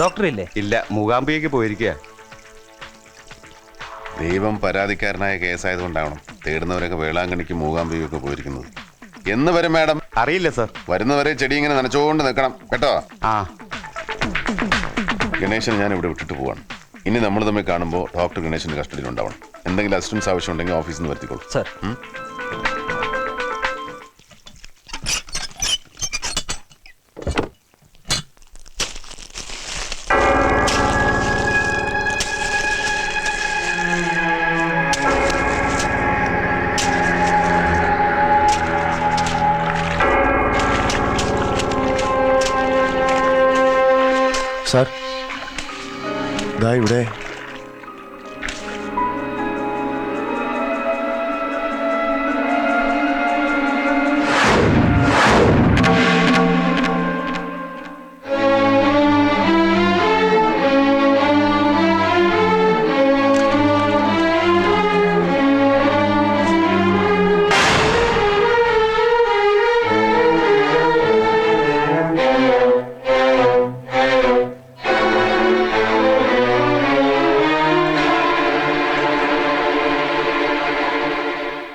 Doctor ഇല്ലേ? ഇല്ല, മൂകാംബികയ്ക്ക് പോയിരിക്കുക. ദൈവം പരാതിക്കാരനായ കേസായതുകൊണ്ടാവണം തേടുന്നവരൊക്കെ വേളാങ്കണ്ണിക്ക് മൂകാംബികയൊക്കെ പോയിരിക്കുന്നത്. എന്ന് വരും മാഡം? അറിയില്ല സർ. വരുന്നവരെ ചെടി ഇങ്ങനെ നനച്ചുകൊണ്ട് നിൽക്കണം കേട്ടോ. ആ, ഗണേശൻ ഞാൻ ഇവിടെ വിട്ടിട്ട് പോവാണ്. ഇനി നമ്മൾ തമ്മിൽ കാണുമ്പോൾ ഡോക്ടർ ഗണേശന്റെ കസ്റ്റഡിയിൽ ഉണ്ടാവണം. എന്തെങ്കിലും അസിസ്റ്റൻസ് ആവശ്യമുണ്ടെങ്കിൽ ഓഫീസിൽ നിന്ന് വരുത്തിക്കോളൂ സർ. സാർ, ദാ ഇവിടെ.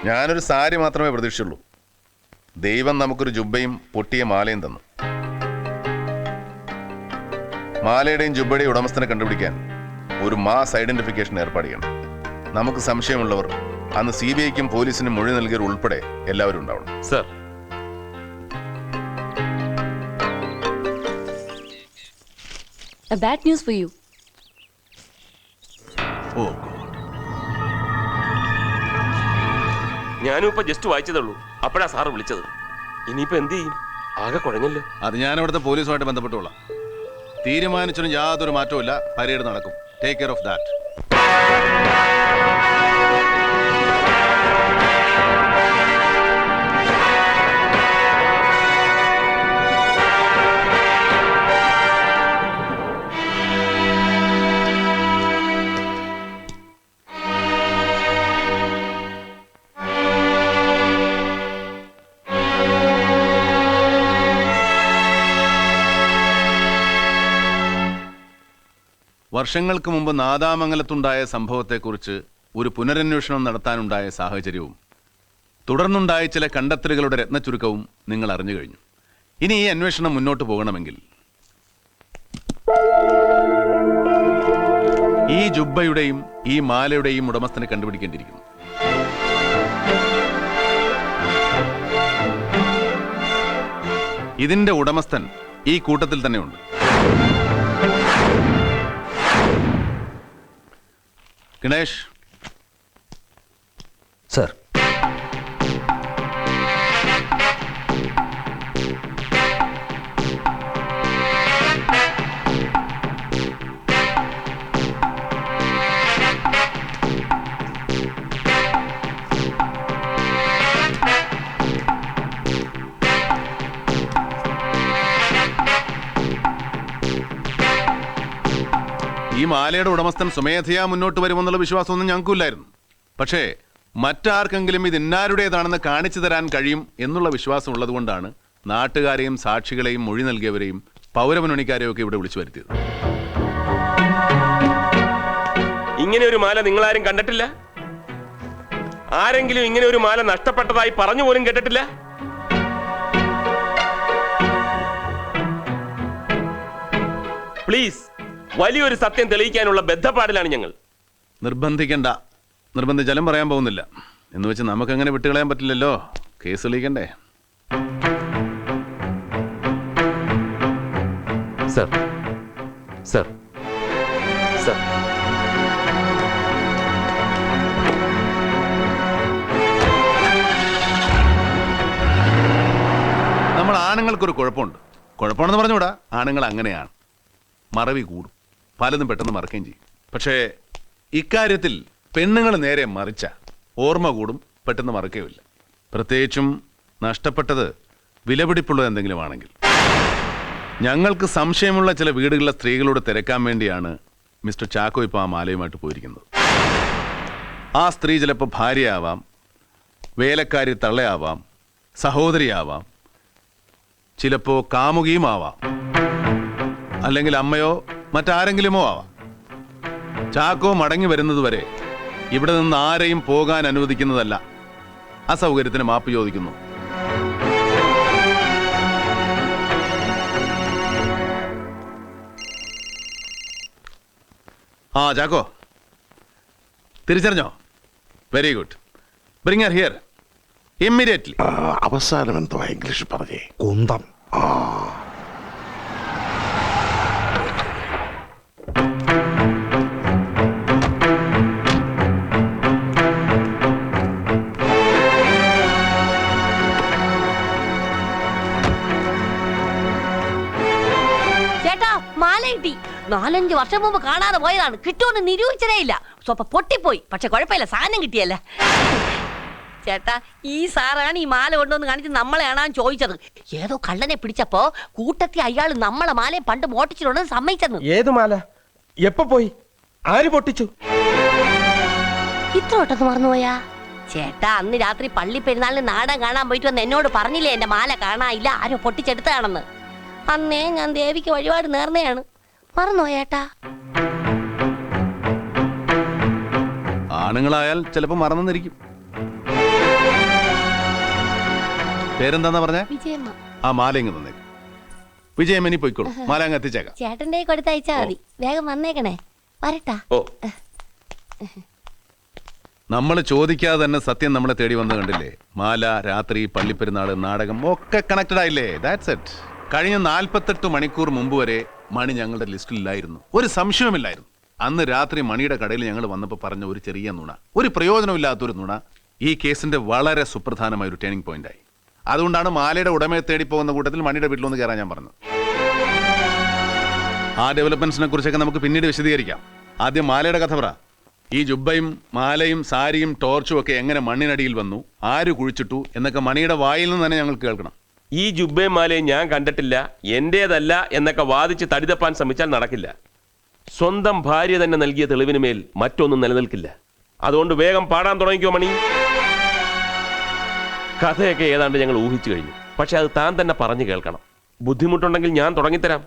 ഞാനൊരു സാരി മാത്രമേ പ്രതീക്ഷിച്ചുള്ളൂ. ദൈവം നമുക്കൊരു ജുബ്ബയും പൊട്ടിയ മാലയും തന്നു. മാലയുടെയും ജുബ്ബയുടെയും ഉടമസ്ഥനെ കണ്ടുപിടിക്കാൻ ഒരു മാസ് ഐഡന്റിഫിക്കേഷൻ ഏർപ്പാട് ചെയ്യണം. നമുക്ക് സംശയമുള്ളവർ അന്ന് CBIക്കും പോലീസിനും മൊഴി നൽകിയവർ ഉൾപ്പെടെ എല്ലാവരും ഉണ്ടാവണം. Sir. A bad news for you. ഓ, ഞാനും ഇപ്പൊ ജസ്റ്റ് വായിച്ചതുള്ളൂ. അപ്പോഴാ സാറ് വിളിച്ചത്. ഇനിയിപ്പോ എന്ത് ചെയ്യും? ആകെ കുഴഞ്ഞല്ലോ. അത് ഞാൻ അവിടുത്തെ പോലീസുമായിട്ട് ബന്ധപ്പെട്ടുകൊള്ളാം. തീരുമാനിച്ചിട്ടും യാതൊരു മാറ്റവും ഇല്ല. പരേഡ് നടക്കും. Take care of that. വർഷങ്ങൾക്ക് മുമ്പ് നാദാമംഗലത്തുണ്ടായ സംഭവത്തെക്കുറിച്ച് ഒരു പുനരന്വേഷണം നടത്താനുണ്ടായ സാഹചര്യവും തുടർന്നുണ്ടായ ചില കണ്ടെത്തലുകളുടെ രത്നച്ചുരുക്കവും നിങ്ങൾ അറിഞ്ഞു കഴിഞ്ഞു. ഇനി ഈ അന്വേഷണം മുന്നോട്ട് പോകണമെങ്കിൽ ഈ ജുബ്ബയുടെയും ഈ മാലയുടെയും ഉടമസ്ഥനെ കണ്ടുപിടിക്കേണ്ടിയിരിക്കുന്നു. ഇതിന്റെ ഉടമസ്ഥൻ ഈ കൂട്ടത്തിൽ തന്നെയുണ്ട്. ഗണേഷ്. സർ. ഈ മാലയുടെ ഉടമസ്ഥൻ സ്വമേധയാ മുന്നോട്ട് വരുമെന്നുള്ള വിശ്വാസമൊന്നും ഞങ്ങൾക്കില്ലായിരുന്നു. പക്ഷേ മറ്റാർക്കെങ്കിലും ഇത് ഇന്നാരുടേതാണെന്ന് കാണിച്ചു തരാൻ കഴിയും എന്നുള്ള വിശ്വാസം ഉള്ളതുകൊണ്ടാണ് നാട്ടുകാരെയും സാക്ഷികളെയും മൊഴി നൽകിയവരെയും പൗരമുന്നണിക്കാരെയും ഒക്കെ ഇവിടെ വിളിച്ചു വരുത്തിയത്. ഇങ്ങനെ ഒരു മാല നിങ്ങളാരും കണ്ടിട്ടില്ല? ആരെങ്കിലും ഇങ്ങനെ ഒരു മാല നഷ്ടപ്പെട്ടതായി പറഞ്ഞു പോലും കേട്ടിട്ടില്ല? പ്ലീസ്, വലിയൊരു സത്യം തെളിയിക്കാനുള്ള ബദ്ധപ്പാടിലാണ് ഞങ്ങൾ. നിർബന്ധിക്കണ്ട. നിർബന്ധിച്ചാലും പറയാൻ പോകുന്നില്ല. എന്ന് വെച്ച് നമുക്കങ്ങനെ വിട്ടുകളയാൻ പറ്റില്ലല്ലോ. കേസ് തെളിയിക്കണ്ടേ? സർ. സർ. സർ. നമ്മൾ ആണുങ്ങൾക്കൊരു കുഴപ്പമുണ്ട്. കുഴപ്പമാണെന്ന് പറഞ്ഞുകൂടാ, ആണുങ്ങൾ അങ്ങനെയാണ്. മറവി കൂടും, പലതും പെട്ടെന്ന് മറക്കുകയും ചെയ്യും. പക്ഷേ ഇക്കാര്യത്തിൽ പെണ്ണുങ്ങൾ നേരെ മറിച്ച ഓർമ്മ കൂടും, പെട്ടെന്ന് മറക്കുകയുമില്ല. പ്രത്യേകിച്ചും നഷ്ടപ്പെട്ടത് വിലപിടിപ്പുള്ളത് എന്തെങ്കിലും ആണെങ്കിൽ. ഞങ്ങൾക്ക് സംശയമുള്ള ചില വീടുകളിലെ സ്ത്രീകളോട് തിരക്കാൻ വേണ്ടിയാണ് മിസ്റ്റർ ചാക്കോ ഇപ്പോൾ ആ മാലയുമായിട്ട് പോയിരിക്കുന്നത്. ആ സ്ത്രീ ചിലപ്പോൾ ഭാര്യയാവാം, വേലക്കാരി തള്ളയാവാം, സഹോദരിയാവാം, ചിലപ്പോൾ കാമുകിയുമാവാം, അല്ലെങ്കിൽ അമ്മയോ മറ്റാരെങ്കിലുമോ ആവാം. ചാക്കോ മടങ്ങി വരുന്നത് വരെ ഇവിടെ നിന്ന് ആരെയും പോകാൻ അനുവദിക്കുന്നതല്ല. അസൗകര്യത്തിന് മാപ്പ് ചോദിക്കുന്നു. ആ ചാക്കോ, തിരിച്ചറിഞ്ഞോ? Very good. Bring her here immediately. അവസാനം എന്തോ ഇംഗ്ലീഷ് പറഞ്ഞേ? കുന്തം. ചേട്ടാ മാല കിട്ടി. 4-5 വർഷം മുമ്പ് കാണാതെ പോയതാണ്. കിട്ടുമെന്ന് നിരൂപിച്ചതേ ഇല്ല. സ്വപ്പ പൊട്ടിപ്പോയി. പക്ഷെ കുഴപ്പമില്ല, സാധനം കിട്ടിയല്ല. ചേട്ടാ, ഈ സാറാണ് ഈ മാല കൊണ്ടുവന്ന് കാണിച്ച് നമ്മളെയാണാ ചോദിച്ചത്. ഏതോ കള്ളനെ പിടിച്ചപ്പോ കൂട്ടത്തിൽ അയാൾ നമ്മളെ മാലയെ പണ്ട് മോട്ടിച്ചിട്ടുണ്ടെന്ന് സമ്മതിച്ചെന്ന്. ഏത് മാല? എപ്പോ പോയി? ആര് പൊട്ടിച്ചു? ഇത്ര ഒട്ടന്ന് മറന്നുപോയാ? ചേട്ടാ, അന്ന് രാത്രി പള്ളി പെരുന്നാളിന് നാടൻ കാണാൻ പോയിട്ട് വന്ന് എന്നോട് പറഞ്ഞില്ലേ എന്റെ മാല കാണാനില്ല, ആരോ പൊട്ടിച്ചെടുത്തതാണെന്ന്. അന്നേ ഞാൻ ദേവിക്ക് വഴിപാട് നേർന്നയാണ്. മറന്നുപോയേട്ടാ? ആണുങ്ങളായാൽ ചിലപ്പോ മറന്നിരിക്കും. പേരെന്താന്നാ പറഞ്ഞേ? വിജയമ്മ. ആ മാല ഇങ്ങ് തന്നേക്ക്. വിജയമ്മ ഇനി പോയിക്കോളൂ. മാല അങ്ങ് എത്തിച്ചേക്കാം. ചേട്ടന്റെ കൊടുത്തയച്ചാ മതി. വേഗം വന്നേക്കണേ. വരട്ടാ. ഓ, നമ്മൾ ചോദിക്കാതെ തന്നെ സത്യം നമ്മളെ തേടി വന്ന് കണ്ടില്ലേ? മാല, രാത്രി, പള്ളിപ്പെരുന്നാള്, നാടകം ഒക്കെ കണക്റ്റഡ് ആയില്ലേ? That's it. കഴിഞ്ഞ 48 മണിക്കൂർ മുമ്പ് വരെ മണി ഞങ്ങളുടെ ലിസ്റ്റിലില്ലായിരുന്നു. ഒരു സംശയവുമില്ലായിരുന്നു. അന്ന് രാത്രി മണിയുടെ കടയിൽ ഞങ്ങൾ വന്നപ്പോൾ പറഞ്ഞ ഒരു ചെറിയ നുണ, ഒരു പ്രയോജനമില്ലാത്തൊരു നുണ, ഈ കേസിന്റെ വളരെ സുപ്രധാനമായ ഒരു ടേണിംഗ് പോയിന്റ് ആയി. അതുകൊണ്ടാണ് മാലയുടെ ഉടമയെ തേടി പോകുന്ന കൂട്ടത്തിൽ മണിയുടെ വീട്ടിലൊന്ന് കയറാൻ ഞാൻ പറഞ്ഞത്. ആ ഡെവലപ്മെന്റ്സിനെ കുറിച്ചൊക്കെ നമുക്ക് പിന്നീട് വിശദീകരിക്കാം. ആദ്യം മാലയുടെ കഥ പറ. ഈ ജുബ്ബയും മാലയും സാരിയും ടോർച്ചും ഒക്കെ എങ്ങനെ മണ്ണിനടിയിൽ വന്നു, ആര് കുഴിച്ചിട്ടു എന്നൊക്കെ മണിയുടെ വായിൽ നിന്ന് തന്നെ ഞങ്ങൾ കേൾക്കണം. ഈ ജുബ്ബയും മാലയും ഞാൻ കണ്ടിട്ടില്ല, എന്റേതല്ല എന്നൊക്കെ വാദിച്ച് തടിതപ്പാൻ ശ്രമിച്ചാൽ നടക്കില്ല. സ്വന്തം ഭാര്യ തന്നെ നൽകിയ തെളിവിന് മേൽ മറ്റൊന്നും നിലനിൽക്കില്ല. അതുകൊണ്ട് വേഗം പാടാൻ തുടങ്ങിക്കോ മണി. കഥയൊക്കെ ഏതാണ്ട് ഞങ്ങൾ ഊഹിച്ചു കഴിഞ്ഞു. പക്ഷെ അത് താൻ തന്നെ പറഞ്ഞു കേൾക്കണം. ബുദ്ധിമുട്ടുണ്ടെങ്കിൽ ഞാൻ തുടങ്ങിത്തരാം.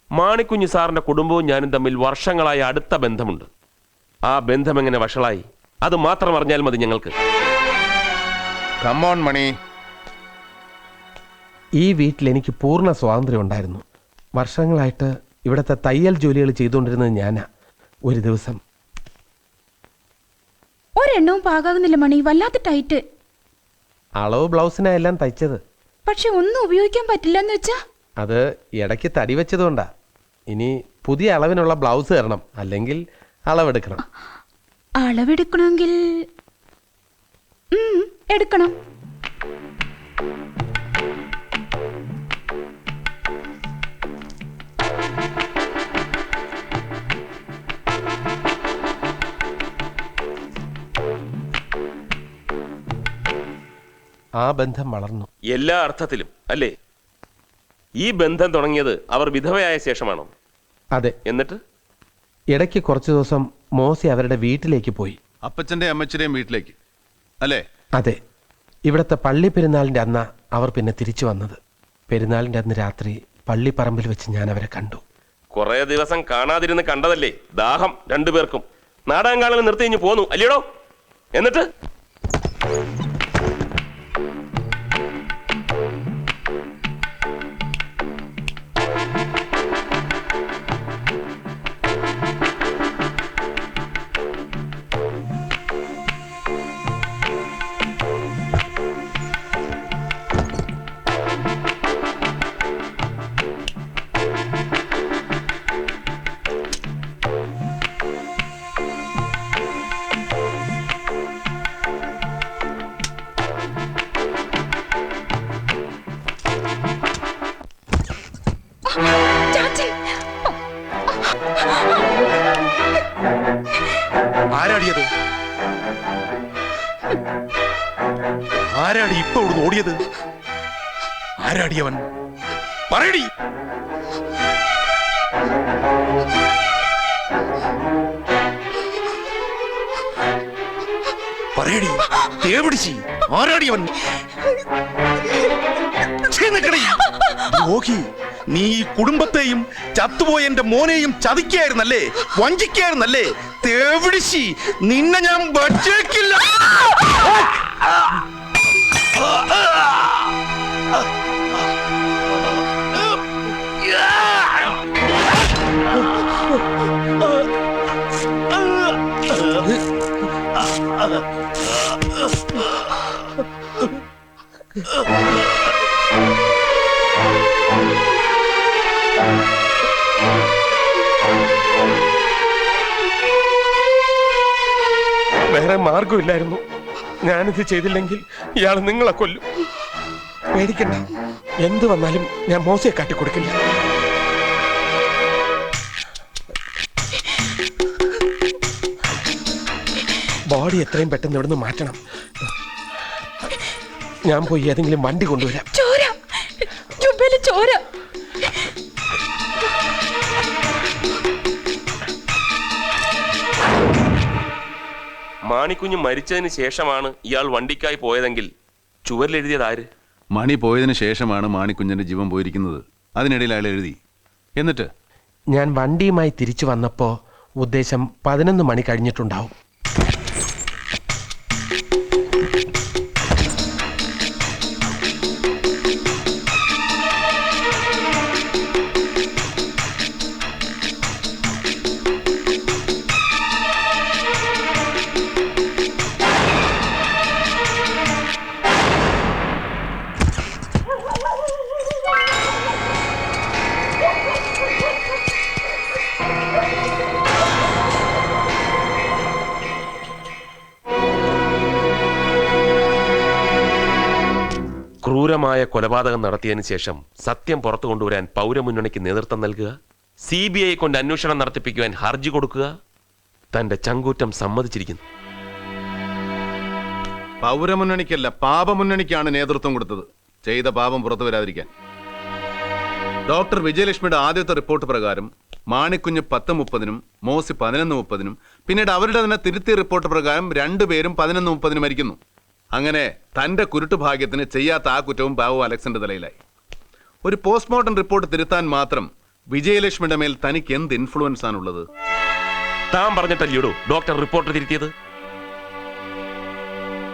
മാണിക്കുഞ്ഞ് സാറിന്റെ കുടുംബവും ഞാനും തമ്മിൽ വർഷങ്ങളായ അടുത്ത ബന്ധമുണ്ട്. ആ ബന്ധം എങ്ങനെ വഷളായി, അത് മാത്രം അറിഞ്ഞാൽ മതി ഞങ്ങൾക്ക്. കമ്മോൺ മണി. ഈ വീട്ടിൽ എനിക്ക് പൂർണ്ണ സ്വാതന്ത്ര്യം ഉണ്ടായിരുന്നു. വർഷങ്ങളായിട്ട് ഇവിടുത്തെ തയ്യൽ ജോലികൾ ചെയ്തുകൊണ്ടിരുന്നത് ഞാനാ. ഒരു ദിവസം ഒരെണ്ണവും പാകാകുന്നില്ല മണി, വല്ലാത്ത ടൈറ്റ്. അളവ് ബ്ലൗസിനാ എല്ലാം തയ്ച്ചത്. പക്ഷെ ഒന്നും ഉപയോഗിക്കാൻ പറ്റില്ലെന്ന് വെച്ചാ? അത് ഇടയ്ക്ക് തടി വെച്ചതുകൊണ്ടാ. ഇനി പുതിയ അളവിനുള്ള ബ്ലൗസ് തരണം, അല്ലെങ്കിൽ അളവെടുക്കണം. അളവെടുക്കണമെങ്കിൽ എടുക്കണം. ആ ബന്ധം വളർന്നു. എല്ലാ അർത്ഥത്തിലും അല്ലേ? ഈ ബന്ധം തുടങ്ങിയത് അവർ വിധവയായ ശേഷമാണോ? അതെ. എന്നിട്ട് ഇടയ്ക്ക് കുറച്ചു ദിവസം മോസി അവരുടെ വീട്ടിലേക്ക് പോയി. അപ്പച്ചന്റെ അമ്മച്ചന്റെയും വീട്ടിലേക്ക് അല്ലേ? അതെ. ഇവിടുത്തെ പള്ളി പെരുന്നാളിന്റെ അന്നാ അവർ പിന്നെ തിരിച്ചു വന്നത്. പെരുന്നാളിന്റെ അന്ന് രാത്രി പള്ളിപ്പറമ്പിൽ വെച്ച് ഞാൻ അവരെ കണ്ടു. കുറെ ദിവസം കാണാതിരുന്ന് കണ്ടതല്ലേ? ദാഹം രണ്ടുപേർക്കും. നാടകം കാണൽ നിർത്തി കഴിഞ്ഞ് പോന്നു അല്ലയോ? എന്നിട്ട് ആരാടിയത്? ആരാടി ഇപ്പൊ ഇവിടുന്ന് ഓടിയത്? ആരാടിയവൻ? പറയടി. പറയടി. തേപിടിച്ചി. ആരാടിയവൻ? നോക്കി നീ ഈ കുടുംബത്തെയും ചത്തുപോയ എന്റെ മോനെയും ചതിക്കായിരുന്നല്ലേ, വഞ്ചിക്കായിരുന്നല്ലേ? തേവിടിശി, നിന്നെ ഞാൻ വച്ചേക്കില്ല. വേറെ മാർഗമില്ലായിരുന്നു. ഞാനിത് ചെയ്തില്ലെങ്കിൽ ഇയാൾ നിങ്ങളെ കൊല്ലും. പേടിക്കണ്ട, എന്ത് വന്നാലും ഞാൻ മോശയെ കാട്ടിക്കൊടുക്കില്ല. ബോഡി എത്രയും പെട്ടെന്ന് ഇവിടുന്ന് മാറ്റണം. ഞാൻ പോയി ഏതെങ്കിലും വണ്ടി കൊണ്ടുവരാം. ചോര, ജുബയില് ചോര. മാണിക്കുഞ്ഞ് മരിച്ചതിന് ശേഷമാണ് ഇയാൾ വണ്ടിക്കായി പോയതെങ്കിൽ ചുവരിലെഴുതിയത് ആര്? മണി പോയതിനു ശേഷമാണ് മാണിക്കുഞ്ഞിന്റെ ജീവൻ പോയിരിക്കുന്നത്. അതിനിടയിൽ അയാൾ എഴുതി. എന്നിട്ട് ഞാൻ വണ്ടിയുമായി തിരിച്ചു വന്നപ്പോൾ ഉദ്ദേശം 11 മണി കഴിഞ്ഞിട്ടുണ്ടാവും. ക്രൂരമായ കൊലപാതകം നടത്തിയതിനു ശേഷം സത്യം പുറത്തു കൊണ്ടുവരാൻ പൗരമുന്നണിക്ക് നേതൃത്വം നൽകുക, CBI കൊണ്ട് അന്വേഷണം നടത്തിപ്പിക്കുവാൻ ഹർജി കൊടുക്കുക, തന്റെ ചങ്കൂറ്റം സമ്മതിച്ചിരിക്കുന്നു. പൗരമുന്നണിക്കല്ല, പാപമുന്നണിക്കാണ് നേതൃത്വം കൊടുത്തത്. ചെയ്ത പാപം പുറത്തു വരാതിരിക്കാൻ. ഡോക്ടർ വിജയലക്ഷ്മിയുടെ ആദ്യത്തെ റിപ്പോർട്ട് പ്രകാരം മാണിക്കുഞ്ഞ് 10:30-നും മോസി 11:30-നും പിന്നീട് അവരുടെ തന്നെ തിരുത്തിയ റിപ്പോർട്ട് പ്രകാരം 2 പേരും 11:30-ന് മരിക്കുന്നു. അങ്ങനെ തന്റെ കുരുട്ടുഭാഗ്യത്തിന് ചെയ്യാത്ത ആ കുറ്റവും ബാബു അലക്സിന്റെ തലയിലായി. ഒരു പോസ്റ്റ്മോർട്ടം റിപ്പോർട്ട് തിരുത്താൻ മാത്രം വിജയലക്ഷ്മിയുടെ മേൽ തനിക്ക് എന്ത് ഇൻഫ്ലുവൻസ് ആണുള്ളത്? താൻ പറഞ്ഞിട്ടല്ലയോ ഡോക്ടർ റിപ്പോർട്ട് തിരുത്തിയത്?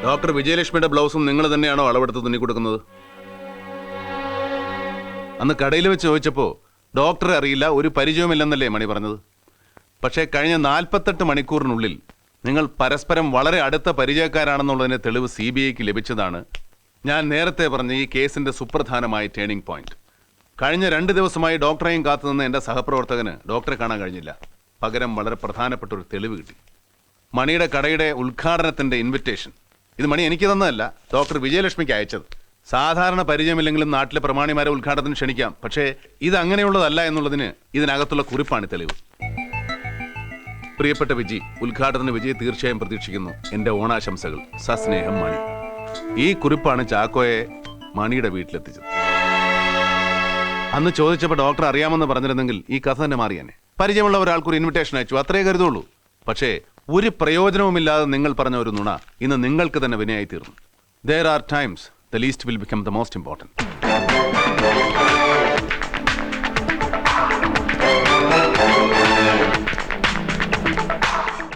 ഡോക്ടർ വിജയലക്ഷ്മിയുടെ ബ്ലൗസും നിങ്ങൾ തന്നെയാണോ അളവെടുത്ത് തുന്നി കൊടുക്കുന്നത്? അന്ന് കടയിൽ വെച്ച് ചോദിച്ചപ്പോൾ ഡോക്ടറെ അറിയില്ല, ഒരു പരിചയമില്ലെന്നല്ലേ മണി പറഞ്ഞത്. പക്ഷേ കഴിഞ്ഞ 48 മണിക്കൂറിനുള്ളിൽ നിങ്ങൾ പരസ്പരം വളരെ അടുത്ത പരിചയക്കാരാണെന്നുള്ളതിന് തെളിവ് CBIക്ക് ലഭിച്ചതാണ് ഞാൻ നേരത്തെ പറഞ്ഞ ഈ കേസിന്റെ സുപ്രധാനമായ ടേണിംഗ് പോയിന്റ്. കഴിഞ്ഞ 2 ദിവസമായി ഡോക്ടറെയും കാത്തുനിന്ന എൻ്റെ സഹപ്രവർത്തകന് ഡോക്ടറെ കാണാൻ കഴിഞ്ഞില്ല. പകരം വളരെ പ്രധാനപ്പെട്ട ഒരു തെളിവ് കിട്ടി. മണിയുടെ കടയുടെ ഉദ്ഘാടനത്തിന്റെ ഇൻവിറ്റേഷൻ. ഇത് മണി എനിക്ക് തന്നതല്ല, ഡോക്ടർ വിജയലക്ഷ്മിക്ക് അയച്ചത്. സാധാരണ പരിചയമില്ലെങ്കിലും നാട്ടിലെ പ്രമാണിമാരെ ഉദ്ഘാടനത്തിന് ക്ഷണിക്കാം. പക്ഷേ ഇത് അങ്ങനെയുള്ളതല്ല എന്നുള്ളതിന് ഇതിനകത്തുള്ള കുറിപ്പാണ് തെളിവ്. പ്രിയപ്പെട്ട വിജി, ഉദ്ഘാടന വിജയ് തീർച്ചയായും പ്രതീക്ഷിക്കുന്നു. എൻ്റെ ഓണാശംസകൾ. സസ്നേഹം, മണി. ഈ കുറിപ്പാണ് ചാക്കോയെ മണിയുടെ വീട്ടിലെത്തിച്ചത്. അന്ന് ചോദിച്ചപ്പോൾ ഡോക്ടർ അറിയാമെന്ന് പറഞ്ഞിരുന്നെങ്കിൽ ഈ കഥ തന്നെ മാറിയാനെ. പരിചയമുള്ള ഒരാൾക്കൊരു ഇൻവിറ്റേഷൻ അയച്ചു, അത്രേ കരുതുള്ളൂ. പക്ഷേ ഒരു പ്രയോജനവുമില്ലാതെ നിങ്ങൾ പറഞ്ഞ ഒരു നുണ ഇന്ന് നിങ്ങൾക്ക് തന്നെ വിനയായി തീർന്നു. There are times the least will become the most important.